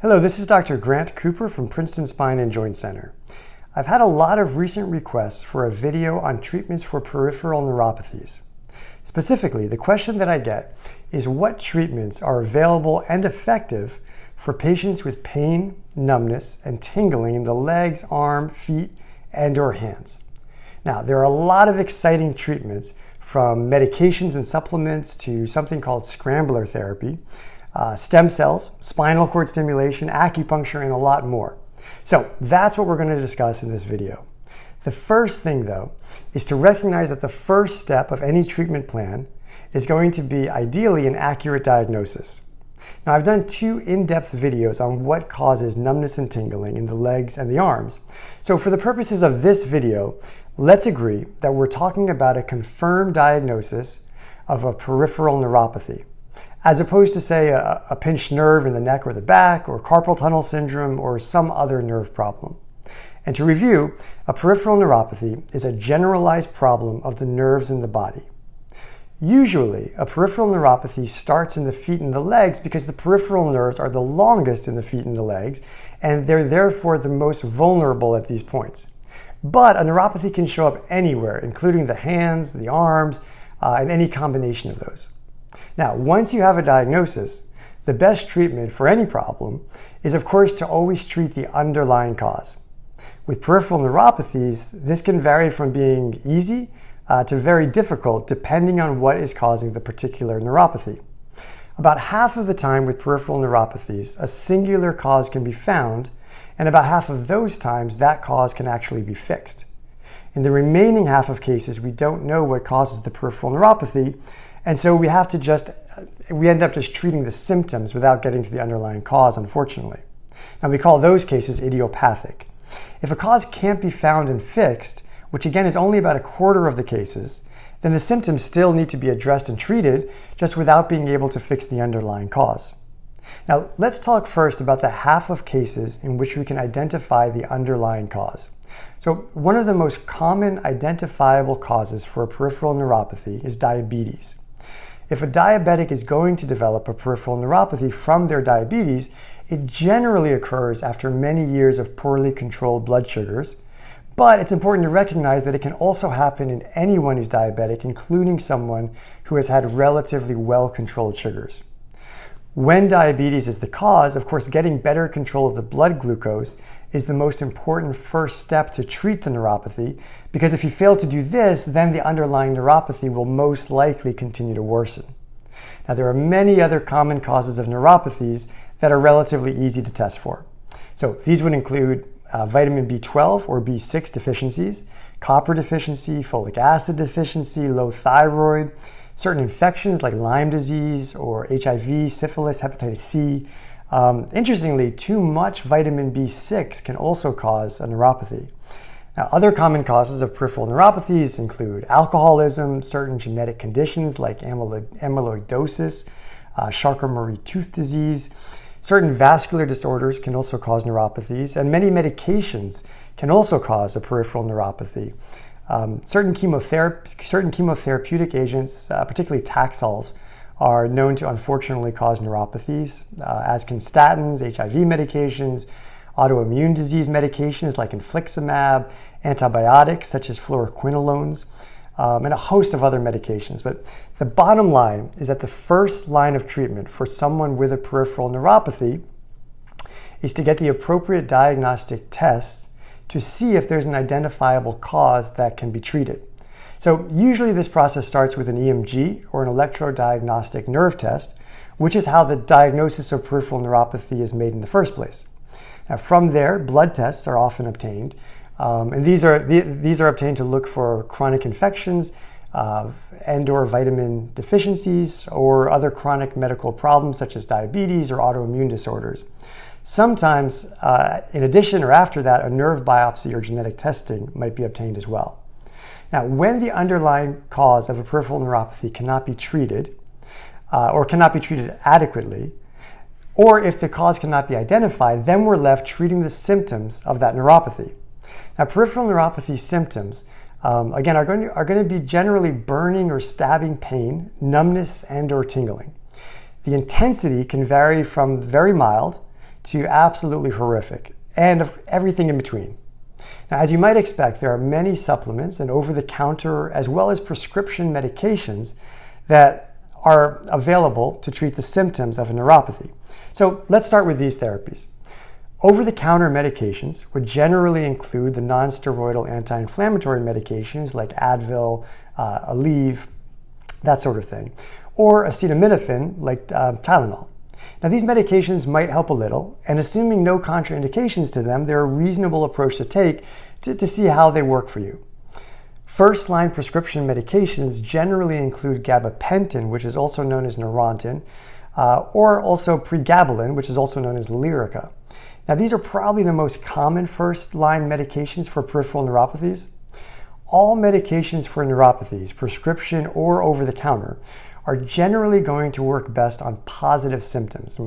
Hello, this is Dr. Grant Cooper from Princeton Spine and Joint Center. I've had a lot of recent requests for a video on treatments for peripheral neuropathies. Specifically, the question that I get is what treatments are available and effective for patients with pain, numbness, and tingling in the legs, arm, feet, and/or hands. Now, there are a lot of exciting treatments from medications and supplements to something called Scrambler therapy, stem cells, spinal cord stimulation, acupuncture, and a lot more. So that's what we're going to discuss in this video. The first thing, though, is to recognize that the first step of any treatment plan is going to be ideally an accurate diagnosis. Now, I've done 2 in-depth videos on what causes numbness and tingling in the legs and the arms. So for the purposes of this video, let's agree that we're talking about a confirmed diagnosis of a peripheral neuropathy, as opposed to, say, a pinched nerve in the neck or the back, or carpal tunnel syndrome, or some other nerve problem. And to review, a peripheral neuropathy is a generalized problem of the nerves in the body. Usually, a peripheral neuropathy starts in the feet and the legs because the peripheral nerves are the longest in the feet and the legs, and they're therefore the most vulnerable at these points. But a neuropathy can show up anywhere, including the hands, the arms, and any combination of those. Now, once you have a diagnosis, the best treatment for any problem is, of course, to always treat the underlying cause. With peripheral neuropathies, this can vary from being easy to very difficult depending on what is causing the particular neuropathy. About half of the time with peripheral neuropathies, a singular cause can be found, and about half of those times that cause can actually be fixed. In the remaining half of cases, we don't know what causes the peripheral neuropathy, and so we end up just treating the symptoms without getting to the underlying cause, unfortunately. Now, we call those cases idiopathic. If a cause can't be found and fixed, which again is only about a quarter of the cases, then the symptoms still need to be addressed and treated, just without being able to fix the underlying cause. Now, let's talk first about the half of cases in which we can identify the underlying cause. So, one of the most common identifiable causes for a peripheral neuropathy is diabetes. If a diabetic is going to develop a peripheral neuropathy from their diabetes, it generally occurs after many years of poorly controlled blood sugars. But it's important to recognize that it can also happen in anyone who's diabetic, including someone who has had relatively well-controlled sugars. When diabetes is the cause, of course, getting better control of the blood glucose is the most important first step to treat the neuropathy, because if you fail to do this, then the underlying neuropathy will most likely continue to worsen. Now, there are many other common causes of neuropathies that are relatively easy to test for. So these would include vitamin B12 or B6 deficiencies, copper deficiency, folic acid deficiency, low thyroid, certain infections like Lyme disease or HIV, syphilis, hepatitis C. Interestingly, too much vitamin B6 can also cause a neuropathy. Now, other common causes of peripheral neuropathies include alcoholism, certain genetic conditions like amyloidosis, Charcot-Marie tooth disease. Certain vascular disorders can also cause neuropathies, and many medications can also cause a peripheral neuropathy. Certain chemotherapeutic agents, particularly Taxols, are known to unfortunately cause neuropathies, as can statins, HIV medications, autoimmune disease medications like infliximab, antibiotics such as fluoroquinolones, and a host of other medications. But the bottom line is that the first line of treatment for someone with a peripheral neuropathy is to get the appropriate diagnostic tests to see if there's an identifiable cause that can be treated. So usually this process starts with an EMG or an electrodiagnostic nerve test, which is how the diagnosis of peripheral neuropathy is made in the first place. Now, from there, blood tests are often obtained, and these are obtained to look for chronic infections and/or vitamin deficiencies or other chronic medical problems such as diabetes or autoimmune disorders. Sometimes, in addition or after that, a nerve biopsy or genetic testing might be obtained as well. Now, when the underlying cause of a peripheral neuropathy cannot be treated or cannot be treated adequately, or if the cause cannot be identified, then we're left treating the symptoms of that neuropathy. Now, peripheral neuropathy symptoms, again, are going to be generally burning or stabbing pain, numbness, and/or tingling. The intensity can vary from very mild to absolutely horrific, and everything in between. Now, as you might expect, there are many supplements and over-the-counter as well as prescription medications that are available to treat the symptoms of a neuropathy. So let's start with these therapies. Over-the-counter medications would generally include the non-steroidal anti-inflammatory medications like Advil, Aleve, that sort of thing, or acetaminophen like Tylenol. Now, these medications might help a little, and assuming no contraindications to them, they're a reasonable approach to take to see how they work for you. First-line prescription medications generally include gabapentin, which is also known as Neurontin, or also pregabalin, which is also known as Lyrica. Now, these are probably the most common first-line medications for peripheral neuropathies. All medications for neuropathies, prescription or over-the-counter, are generally going to work best on positive symptoms.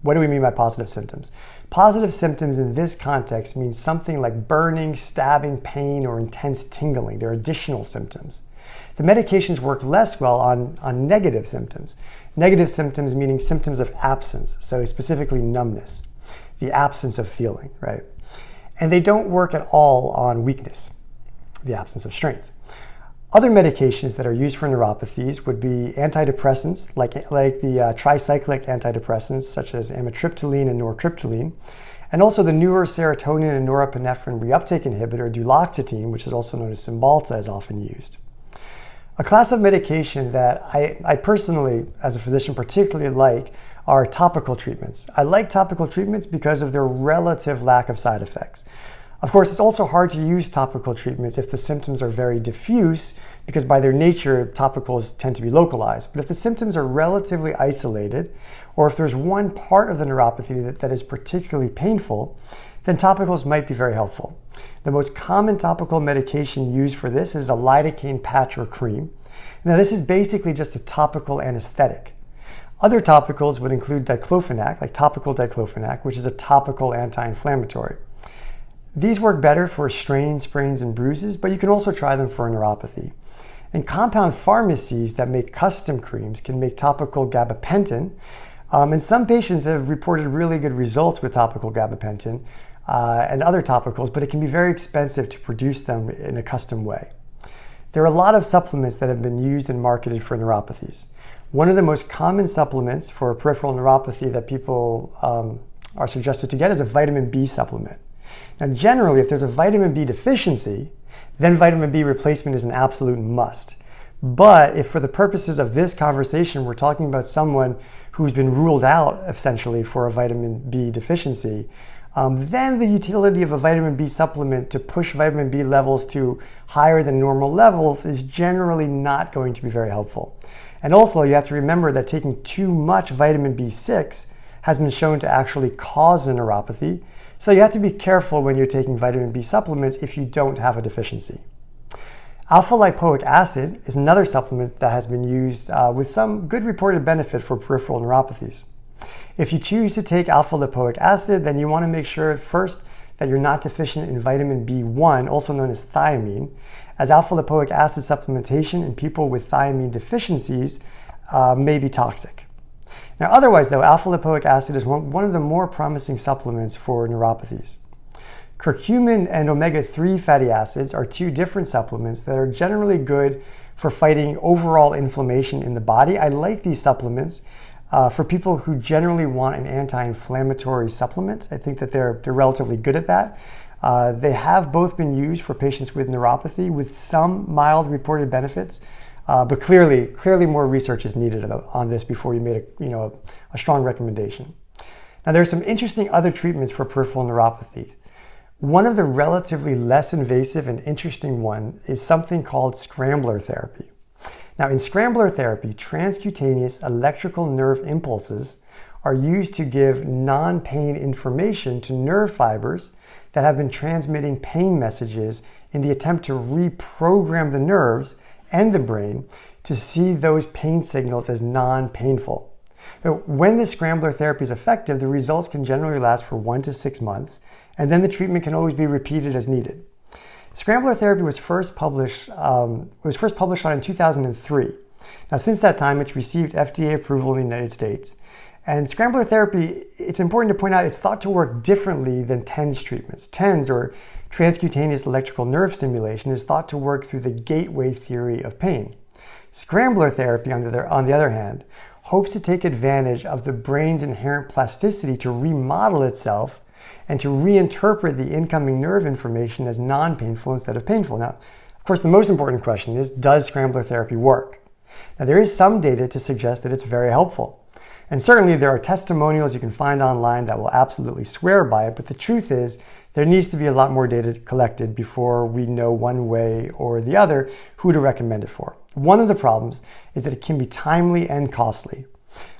What do we mean by positive symptoms? Positive symptoms in this context means something like burning, stabbing, pain, or intense tingling. They're additional symptoms. The medications work less well on negative symptoms. Negative symptoms meaning symptoms of absence, so specifically numbness, the absence of feeling, right? And they don't work at all on weakness, the absence of strength. Other medications that are used for neuropathies would be antidepressants, like the tricyclic antidepressants, such as amitriptyline and nortriptyline, and also the newer serotonin and norepinephrine reuptake inhibitor, duloxetine, which is also known as Cymbalta, is often used. A class of medication that I personally, as a physician, particularly like are topical treatments. I like topical treatments because of their relative lack of side effects. Of course, it's also hard to use topical treatments if the symptoms are very diffuse, because by their nature, topicals tend to be localized. But if the symptoms are relatively isolated, or if there's one part of the neuropathy that is particularly painful, then topicals might be very helpful. The most common topical medication used for this is a lidocaine patch or cream. Now, this is basically just a topical anesthetic. Other topicals would include diclofenac, like topical diclofenac, which is a topical anti-inflammatory. These work better for strains, sprains, and bruises, but you can also try them for a neuropathy. And compound pharmacies that make custom creams can make topical gabapentin, and some patients have reported really good results with topical gabapentin and other topicals, but it can be very expensive to produce them in a custom way. There are a lot of supplements that have been used and marketed for neuropathies. One of the most common supplements for peripheral neuropathy that people are suggested to get is a vitamin B supplement. Now, generally, if there's a vitamin B deficiency, then vitamin B replacement is an absolute must. But if for the purposes of this conversation, we're talking about someone who's been ruled out essentially for a vitamin B deficiency, then the utility of a vitamin B supplement to push vitamin B levels to higher than normal levels is generally not going to be very helpful. And also, you have to remember that taking too much vitamin B6 has been shown to actually cause a neuropathy. So you have to be careful when you're taking vitamin B supplements if you don't have a deficiency. Alpha-lipoic acid is another supplement that has been used with some good reported benefit for peripheral neuropathies. If you choose to take alpha-lipoic acid, then you want to make sure at first that you're not deficient in vitamin B1, also known as thiamine, as alpha-lipoic acid supplementation in people with thiamine deficiencies may be toxic. Now, otherwise, though, alpha-lipoic acid is one of the more promising supplements for neuropathies. Curcumin and omega-3 fatty acids are two different supplements that are generally good for fighting overall inflammation in the body. I like these supplements for people who generally want an anti-inflammatory supplement. I think that they're relatively good at that. They have both been used for patients with neuropathy with some mild reported benefits. But clearly more research is needed on this before you made a strong recommendation. Now, there are some interesting other treatments for peripheral neuropathy. One of the relatively less invasive and interesting one is something called Scrambler therapy. Now, in Scrambler therapy, transcutaneous electrical nerve impulses are used to give non-pain information to nerve fibers that have been transmitting pain messages in the attempt to reprogram the nerves and the brain to see those pain signals as non-painful. When the Scrambler therapy is effective, the results can generally last for 1 to 6 months, and then the treatment can always be repeated as needed. Scrambler therapy was first published on in 2003. Now, since that time, it's received FDA approval in the United States, And Scrambler therapy, it's important to point out, it's thought to work differently than TENS treatments. TENS, or transcutaneous electrical nerve stimulation, is thought to work through the gateway theory of pain. Scrambler therapy, on the other hand, hopes to take advantage of the brain's inherent plasticity to remodel itself and to reinterpret the incoming nerve information as non-painful instead of painful. Now, of course, the most important question is, does Scrambler therapy work? Now, there is some data to suggest that it's very helpful. And certainly there are testimonials you can find online that will absolutely swear by it, but the truth is there needs to be a lot more data collected before we know one way or the other who to recommend it for. One of the problems is that it can be timely and costly.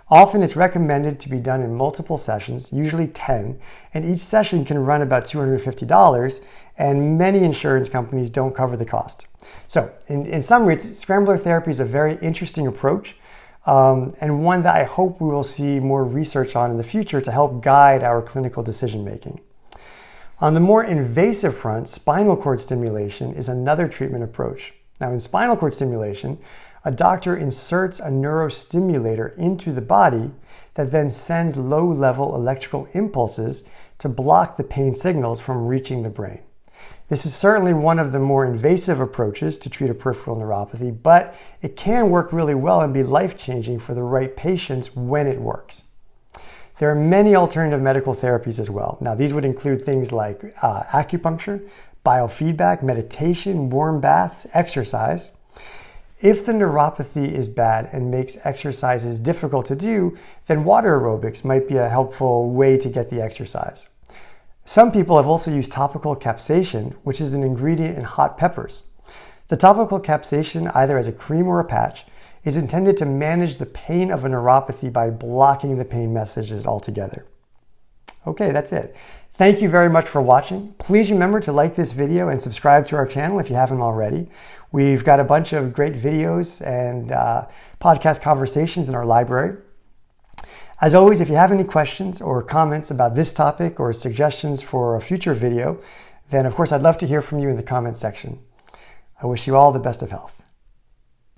Often it's recommended to be done in multiple sessions, usually 10, and each session can run about $250, and many insurance companies don't cover the cost. So in summary, Scrambler therapy is a very interesting approach, and one that I hope we will see more research on in the future to help guide our clinical decision making. On the more invasive front, spinal cord stimulation is another treatment approach. Now, in spinal cord stimulation, a doctor inserts a neurostimulator into the body that then sends low-level electrical impulses to block the pain signals from reaching the brain. This is certainly one of the more invasive approaches to treat a peripheral neuropathy, but it can work really well and be life-changing for the right patients when it works. There are many alternative medical therapies as well. Now, these would include things like acupuncture, biofeedback, meditation, warm baths, exercise. If the neuropathy is bad and makes exercises difficult to do, then water aerobics might be a helpful way to get the exercise. Some people have also used topical capsaicin, which is an ingredient in hot peppers. The topical capsaicin, either as a cream or a patch, is intended to manage the pain of a neuropathy by blocking the pain messages altogether. Okay, that's it. Thank you very much for watching. Please remember to like this video and subscribe to our channel if you haven't already. We've got a bunch of great videos and podcast conversations in our library. As always, if you have any questions or comments about this topic or suggestions for a future video, then of course I'd love to hear from you in the comments section. I wish you all the best of health.